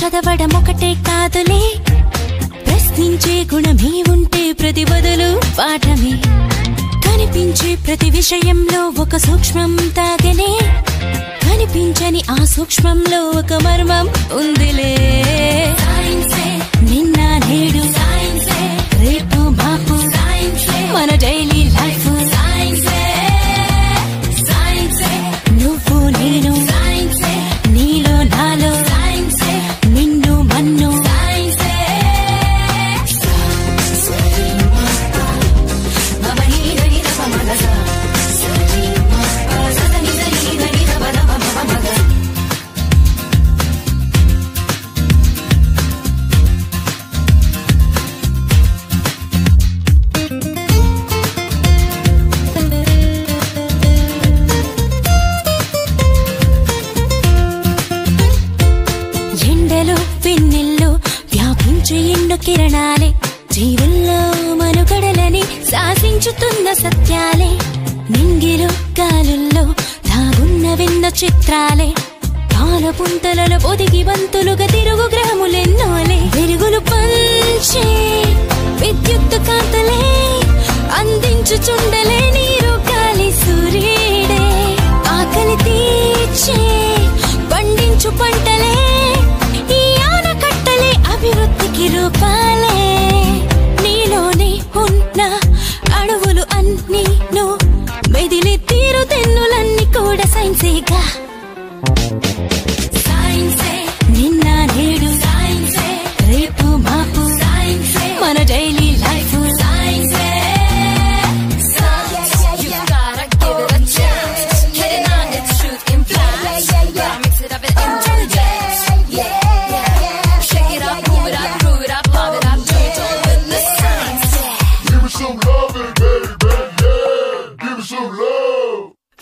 చదవడం ఒకటే కాదులే, ప్రశ్నించే గుణమే ఉంటే ప్రతి బదులు పాఠమే. కనిపించే ప్రతి విషయంలో ఒక సూక్ష్మం తాగనే, కనిపించని ఆ సూక్ష్మంలో ఒక మర్మం ఉందిలే. నిన్న నేడు రేపు మాపు మన డైలీ లైఫ్. నువ్వు నేను నీలో నాలో నిన్ను మన్ను. కిరణాలే జీవుల్లో మనుగడలని శాసించుతున్న సత్యాలే, నింగిలో గాలుల్లో దాగున్న విన్న చిత్రాలే, కాలపుంతలలో ఒదిగి బంతులుగా తిరుగు గ్రహములెన్నోలే. వెలుగులు పంచే విద్యుత్తు కాంతలే అందించుచుండలే, నీరు గాలి సూర్యుడే ఆకలి తీర్చే పండించు పంటలే, ఈ ఆనకట్టలే అభివృద్ధికి రూపాలే. నీలోనే ఉన్న అడవులు అన్నీ మెదిలి తీరు తెన్నులన్నీ కూడా సైన్సేగా. నిన్న నేడు రేపు మాపు మన డైలీ లైఫ్.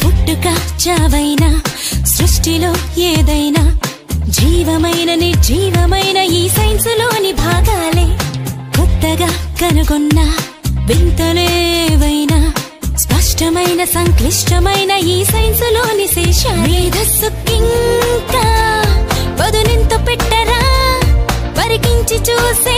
పుట్టుక చావైనా సృష్టిలో ఏదైనా జీవమైన నిర్జీవమైన ఈ సైన్సులోని భాగాలే. కొత్తగా కనుగొన్న వింతలేవైనా స్పష్టమైన సంక్లిష్టమైన ఈ సైన్సులోని శేషాలే. మేధస్సుకింకా పదునెంత పెట్టరా పరికించి చూసే